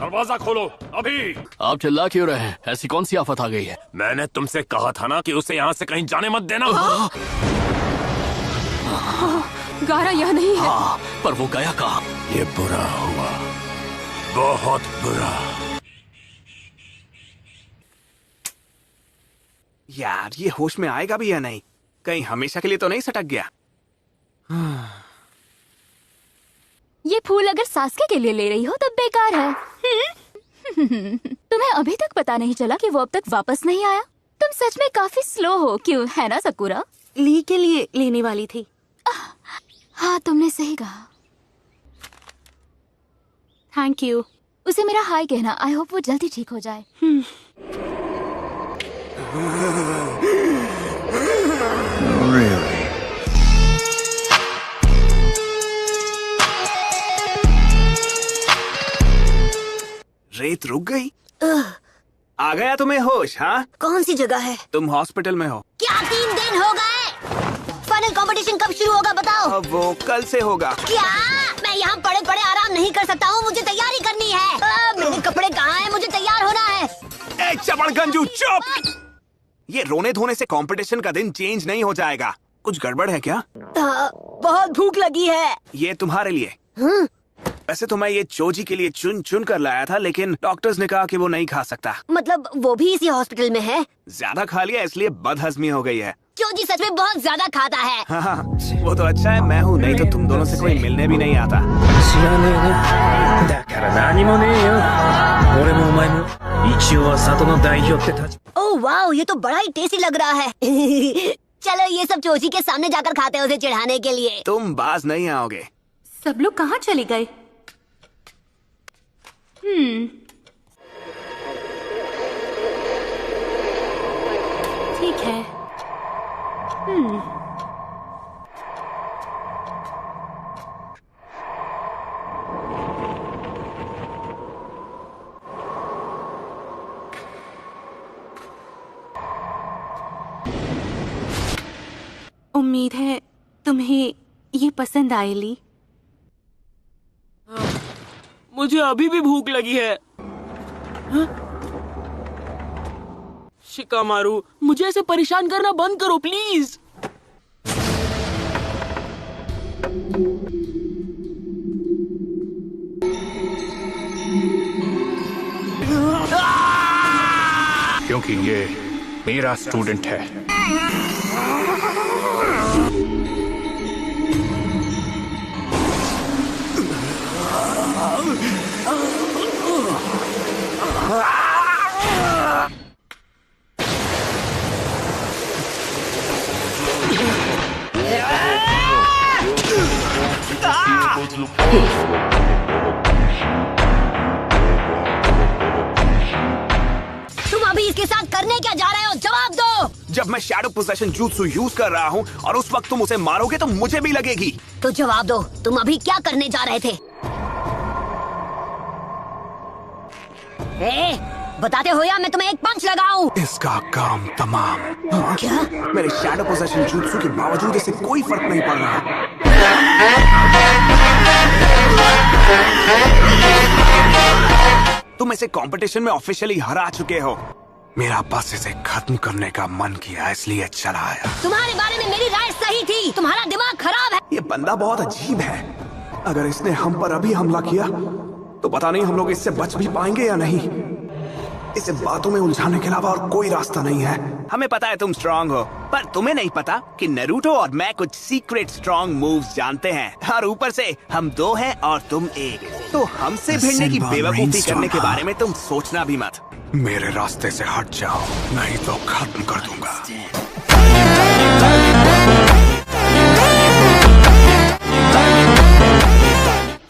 दरवाजा खोलो अभी। आप चिल्ला क्यों रहे हैं? ऐसी कौन सी आफत आ गई है? मैंने तुमसे कहा था ना कि उसे यहाँ से कहीं जाने मत देना। गारा यहाँ नहीं है। हाँ, पर वो गया कहाँ? ये बुरा हुआ, बहुत बुरा। यार ये होश में आएगा भी या नहीं? कहीं हमेशा के लिए तो नहीं सटक गया? ये फूल अगर सास्के के लिए ले रही हो तब बेकार है। तुम्हें अभी तक पता नहीं चला कि वो अब तक वापस नहीं आया? तुम सच में काफी स्लो हो, क्यों है ना सकुरा? ली के लिए लेने वाली थी। हाँ तुमने सही कहा। Thank you. उसे मेरा हाय कहना। आई होप वो जल्दी ठीक हो जाए। रेत रुक गई? आ गया तुम्हें होश? हाँ, कौन सी जगह है? तुम हॉस्पिटल में हो। क्या 3 दिन हो गए? फाइनल कंपटीशन कब शुरू होगा बताओ? अब वो कल से होगा। क्या मैं यहाँ पड़े पड़े आराम नहीं कर सकता हूँ? मुझे तैयारी करनी है। मेरे कपड़े कहाँ हैं? मुझे तैयार होना है। ए चपड़गंजू चुप! ये रोने धोने से कंपटीशन का दिन चेंज नहीं हो जाएगा। कुछ गड़बड़ है क्या? बहुत भूख लगी है। ये तुम्हारे लिए। वैसे तो मैं ये चोजी के लिए चुन चुन कर लाया था, लेकिन डॉक्टर्स ने कहा कि वो नहीं खा सकता। मतलब वो भी इसी हॉस्पिटल में है? ज्यादा खा लिया इसलिए बदहजमी हो गई है। चोजी सच में बहुत ज्यादा खाता है। हाँ, वो तो अच्छा है मैं हूँ, नहीं तो तुम दोनों से कोई मिलने भी नहीं आता। 知らねえね。だから何もねえよ。俺もお前も一応は里の代表って立ち。ओह वाओ, ये तो बड़ा ही टेस्टी लग रहा है। चलो ये सब चोजी के सामने जाकर खाते हैं उसे चिढ़ाने के लिए। तुम बाज नहीं आओगे। सब लोग कहाँ चले गए? ठीक है। उम्मीद है तुम्हें ये पसंद आए ली। मुझे अभी भी भूख लगी है। शिकामारू, मुझे ऐसे परेशान करना बंद करो प्लीज। क्योंकि ये मेरा स्टूडेंट है। तुम अभी इसके साथ करने क्या जा रहे हो? जवाब दो। जब मैं शैडो पोजेशन jutsu यूज कर रहा हूँ और उस वक्त तुम उसे मारोगे तो मुझे भी लगेगी। तो जवाब दो, तुम अभी क्या करने जा रहे थे? बताते हो या मैं तुम्हें एक पंच लगाऊं? इसका काम तमाम। क्या? मेरे शैडो पोजेशन jutsu के बावजूद इसे कोई फर्क नहीं पड़ रहा। तुम इसे कंपटीशन में ऑफिशियली हरा चुके हो। मेरा बस इसे खत्म करने का मन किया इसलिए चला आया। तुम्हारे बारे में मेरी राय सही थी। तुम्हारा दिमाग खराब है। ये बंदा बहुत अजीब है। अगर इसने हम पर अभी हमला किया तो पता नहीं हम लोग इससे बच भी पाएंगे या नहीं। इसे बातों में उलझाने के अलावा और कोई रास्ता नहीं है। हमें पता है तुम स्ट्रांग हो, पर तुम्हें नहीं पता कि नारुतो और मैं कुछ सीक्रेट स्ट्रांग मूव्स जानते हैं। और ऊपर से हम 2 हैं और तुम 1। तो हमसे भिड़ने की बेवकूफी करने के बारे में तुम सोचना भी मत। मेरे रास्ते से हट जाओ, नहीं तो खत्म कर दूंगा।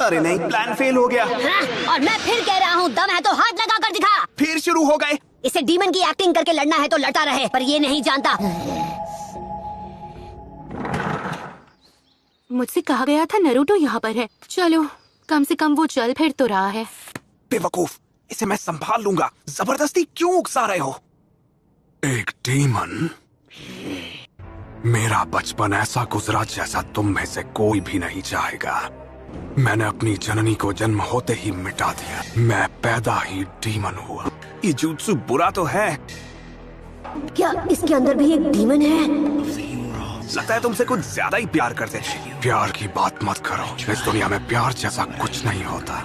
अरे नहीं, प्लान फेल हो गया। और मैं फिर कह रहा हूँ, दम है तो हाथ लगा कर दिखा। फिर शुरू हो गए। इसे डीमन की एक्टिंग करके लड़ना है तो लड़ता रहे, पर ये नहीं जानता। मुझसे कहा गया था नारुतो यहाँ पर है। चलो, कम से कम वो चल फिर तो रहा है। बेवकूफ, इसे मैं संभाल लूंगा। जबरदस्ती क्यों उकसा रहे हो? एक डीमन? मेरा बचपन ऐसा गुजरा जैसा तुम में से कोई भी नहीं चाहेगा। मैंने अपनी जननी को जन्म होते ही मिटा दिया। मैं पैदा ही डीमन हुआ। ये जुत्सु बुरा तो है। क्या इसके अंदर भी एक डीमन है? लगता है तुमसे कुछ ज्यादा ही प्यार करते हैं। प्यार की बात मत करो। इस दुनिया में प्यार जैसा कुछ नहीं होता।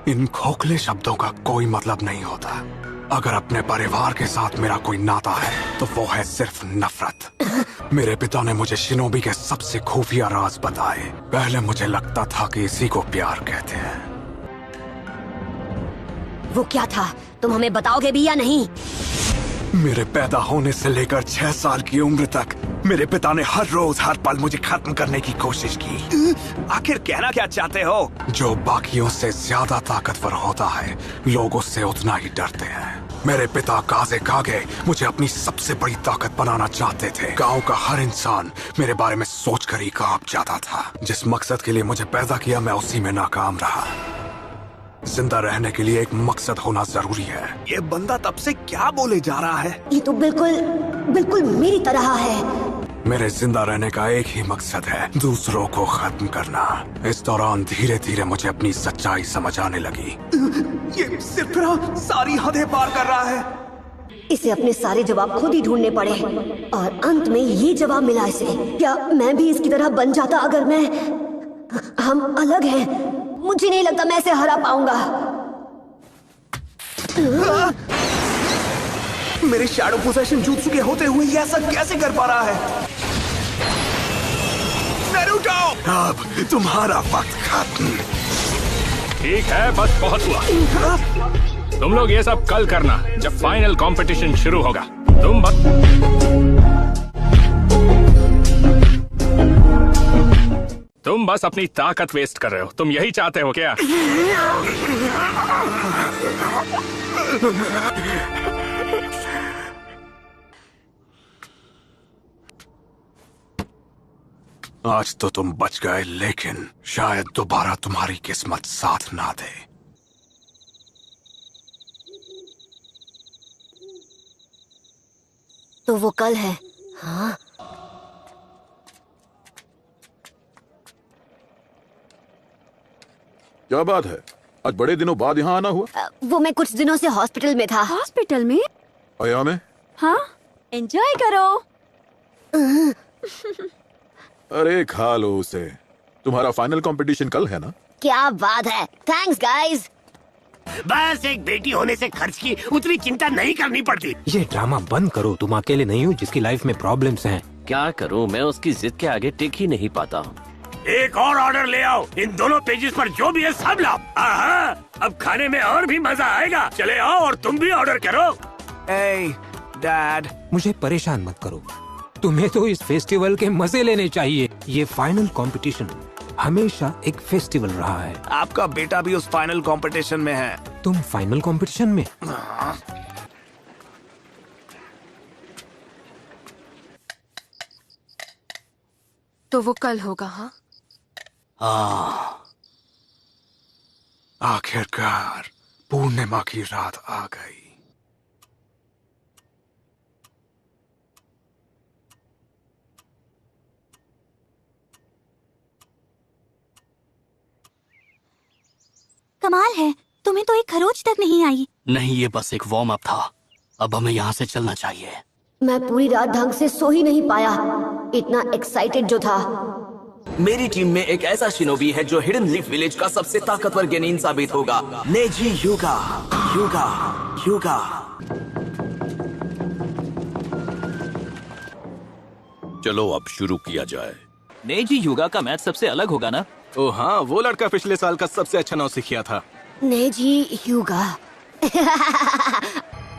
इन खोखले शब्दों का कोई मतलब नहीं होता। अगर अपने परिवार के साथ मेरा कोई नाता है तो वो है सिर्फ नफरत। मेरे पिता ने मुझे शिनोबी के सबसे खुफिया राज बताए। पहले मुझे लगता था कि इसी को प्यार कहते हैं। वो क्या था? तुम हमें बताओगे भी या नहीं? मेरे पैदा होने से लेकर 6 साल की उम्र तक मेरे पिता ने हर रोज हर पल मुझे खत्म करने की कोशिश की। आखिर कहना क्या चाहते हो? जो बाकियों से ज्यादा ताकतवर होता है, लोग उससे उतना ही डरते हैं। मेरे पिता काजे कागे मुझे अपनी सबसे बड़ी ताकत बनाना चाहते थे। गांव का हर इंसान मेरे बारे में सोचकर ही कांप जाता था। जिस मकसद के लिए मुझे पैदा किया, मैं उसी में नाकाम रहा। जिंदा रहने के लिए एक मकसद होना जरूरी है। ये बंदा तब से क्या बोले जा रहा है? ये तो बिल्कुल बिल्कुल मेरी तरह है। मेरे जिंदा रहने का एक ही मकसद है, दूसरों को खत्म करना। इस दौरान धीरे धीरे मुझे अपनी सच्चाई समझ आने लगी। ये सिर्फ सारी हदें पार कर रहा है। इसे अपने सारे जवाब खुद ही ढूंढने पड़े और अंत में ये जवाब मिला इसे। क्या मैं भी इसकी तरह बन जाता? अगर हम अलग हैं। मुझे नहीं लगता मैं इसे हरा पाऊंगा। मेरे शैडो पोसेशन जुत्सु के होते हुए ये ऐसा कैसे कर पा रहा है? नारुतो, अब तुम्हारा वक्त खत्म। ठीक है, बस बहुत हुआ। तुम लोग ये सब कल करना जब फाइनल कंपटीशन शुरू होगा। तुम बस अपनी ताकत वेस्ट कर रहे हो। तुम यही चाहते हो क्या? आज तो तुम बच गए, लेकिन शायद दोबारा तुम्हारी किस्मत साथ ना दे। तो वो कल है। हाँ, क्या बात है? आज बड़े दिनों बाद यहाँ आना हुआ? वो मैं कुछ दिनों से हॉस्पिटल में था। हॉस्पिटल में? आया में? हाँ, एंजॉय करो। अरे खा लो उसे। तुम्हारा फाइनल कंपटीशन कल है ना? क्या बात है। Thanks guys. बस एक बेटी होने से खर्च की उतनी चिंता नहीं करनी पड़ती। ये ड्रामा बंद करो। तुम अकेले नहीं हो जिसकी लाइफ में प्रॉब्लम्स हैं। क्या करूं, मैं उसकी जिद के आगे टिक ही नहीं पाता। एक और ऑर्डर ले आओ। इन दोनों पेजेस पर जो भी है सब लाओ। अब खाने में और भी मजा आएगा। चले आओ और तुम भी ऑर्डर करो। डैड, मुझे परेशान मत करो। तुम्हें तो इस फेस्टिवल के मजे लेने चाहिए। ये फाइनल कंपटीशन हमेशा एक फेस्टिवल रहा है। आपका बेटा भी उस फाइनल कंपटीशन में है। तुम फाइनल कंपटीशन में? तो वो कल होगा। हाँ, आखिरकार पूर्णिमा की रात आ गई। कमाल है, तुम्हें तो एक खरोच तक नहीं आई। नहीं, ये बस एक वार्म अप था। अब हमें यहाँ से चलना चाहिए। मैं पूरी रात ढंग से सो ही नहीं पाया। इतना एक्साइटेड जो था। मेरी टीम में एक ऐसा शिनोबी है जो हिडन लीफ विलेज का सबसे ताकतवर गेनिन साबित होगा। नेजी युगा युगा युगा। चलो अब शुरू किया जाए। नेजी युगा का मैच सबसे अलग होगा ना? ओ हाँ, वो लड़का पिछले साल का सबसे अच्छा नौसिखिया था। नेजी युगा।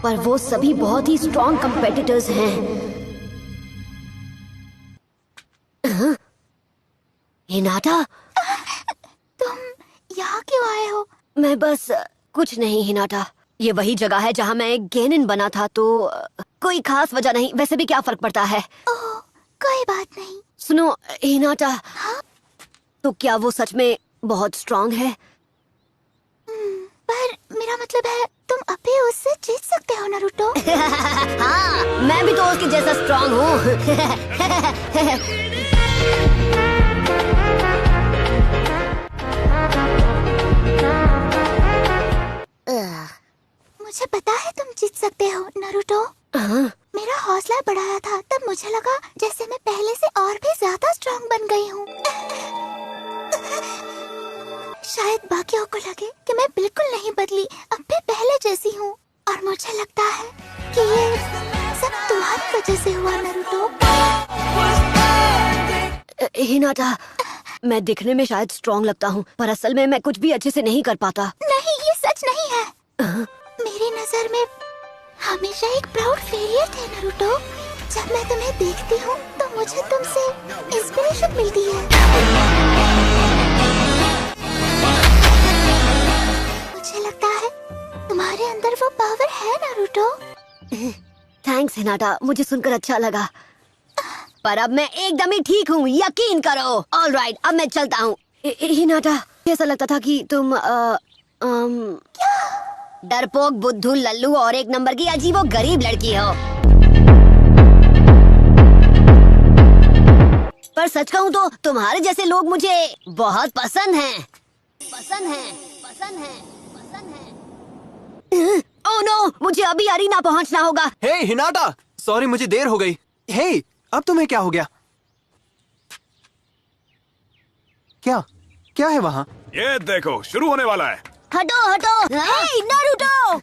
पर वो सभी बहुत ही स्ट्रॉन्ग कंपेटिटर्स हैं। हिनाटा, तुम यहाँ क्यों आए हो? मैं बस कुछ नहीं हिनाटा। ये वही जगह है जहाँ मैं एक गेनिन बना था, तो कोई खास वजह नहीं। वैसे भी क्या फर्क पड़ता है। ओह, कोई बात नहीं। सुनो हिनाटा। हाँ? तो क्या वो सच में बहुत स्ट्रॉन्ग है? पर मेरा मतलब है तुम अभी उससे जीत सकते हो नारुतो। हाँ, मैं भी तो उसके जैसा स्ट्रांग हूँ। मुझे पता है तुम जीत सकते हो नारुतो। मेरा हौसला बढ़ाया था तब मुझे लगा जैसे मैं पहले से और भी ज्यादा स्ट्रांग बन गई हूँ। शायद बाकियों को लगे कि मैं बिल्कुल नहीं बदली, अब भी पहले जैसी हूँ। और मुझे लगता है कि ये सब तुम्हारी वजह से हुआ नारुतो। हिनाटा, मैं दिखने में शायद स्ट्रांग लगता हूँ, पर असल में मैं कुछ भी अच्छे से नहीं कर पाता। नहीं, ये सच नहीं है। मेरी नजर में हमेशा एक प्राउड फेलियर थे नारुतो। जब मैं तुम्हें देखती हूँ तो मुझे तुमसे इंस्पिरेशन मिलती है। मुझे लगता है तुम्हारे अंदर वो पावर है नारुतो। थैंक्स हिनाटा, मुझे सुनकर अच्छा लगा। पर अब मैं एकदम ही ठीक हूँ, यकीन करो। ऑलराइट, अब मैं चलता हूँ। हिनाटा, ऐसा लगता था कि तुम डरपोक, बुद्धू, लल्लू और एक नंबर की अजीबो गरीब लड़की हो। पर सच कहूँ तो तुम्हारे जैसे लोग मुझे बहुत पसंद हैं। पसंद हैं, पसंद हैं, पसंद हैं। ओह नो, मुझे अभी अरीना पहुँचना होगा। हे हिनाटा, सॉरी मुझे देर हो गई। हे, अब तुम्हें क्या हो गया? क्या क्या है वहाँ? ये देखो, शुरू होने वाला है। हटो हटो। हे नारुतो,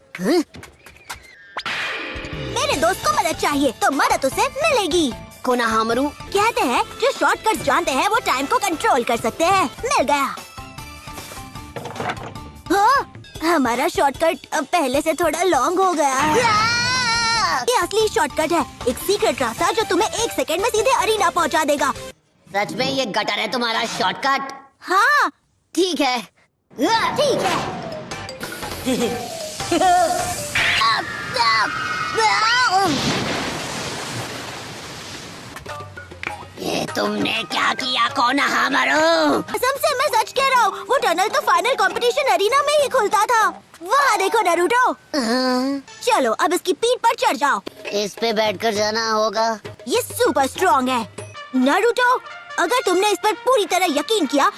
मेरे दोस्त को मदद चाहिए तो मदद उसे मिलेगी। कोनाहामारू कहते हैं जो शॉर्टकट्स जानते हैं वो टाइम को कंट्रोल कर सकते हैं। मिल गया। हाँ, हमारा शॉर्टकट अब पहले से थोड़ा लॉन्ग हो गया है। ये असली शॉर्टकट है, एक सीक्रेट रास्ता जो तुम्हें 1 सेकंड में सीधे अरीना पहुंचा देगा। सच में ये गटर है तुम्हारा शॉर्टकट? हाँ, ठीक है, ठीक है। ये तुमने क्या किया कोनाहामारू? कसम से मैं सच कह रहा हूँ, वो टनल तो फाइनल कंपटीशन अरीना में ही खुलता था। वहाँ देखो नारुतो। चलो अब इसकी पीठ पर चढ़ जाओ। इस पे बैठकर जाना होगा। ये सुपर स्ट्रॉन्ग है नारुतो। अगर तुमने इस पर पूरी तरह यकीन किया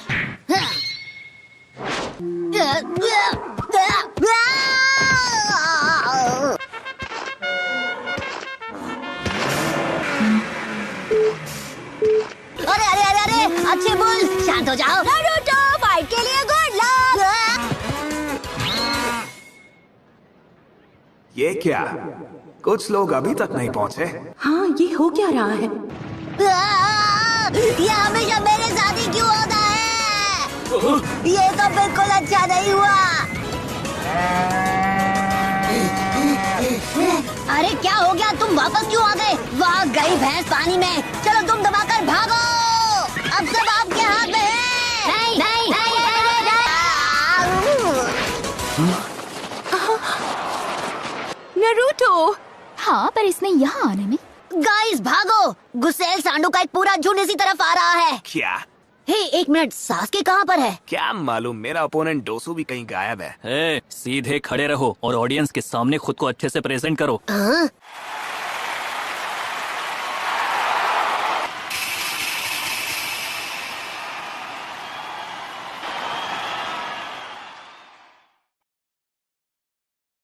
अरे अरे अरे अरे, अच्छे बोल, शांत हो जाओ। नारुतो, फाइट के लिए गुड लक। ये क्या? कुछ लोग अभी तक नहीं पहुँचे। हाँ, ये हो क्या रहा है? ये हमेशा मेरे साथ ही क्यों होता है? ये तो बिल्कुल अच्छा नहीं हुआ। अरे क्या हो गया, तुम वापस क्यों आ गए? वहाँ गई भैंस पानी में। चलो तुम दबाकर भागो, अब सब आपके हाथ में है। नहीं नहीं नहीं, नारुतो। हाँ, पर इसने यहाँ आने में। गाइस भागो, गुसेल सांडू का एक पूरा झुंड इसी तरफ आ रहा है। क्या? हे, एक मिनट, सासके कहाँ पर है? क्या मालूम, मेरा ओपोनेंट डोसू भी कहीं गायब है। सीधे खड़े रहो और ऑडियंस के सामने खुद को अच्छे से प्रेजेंट करो। हाँ?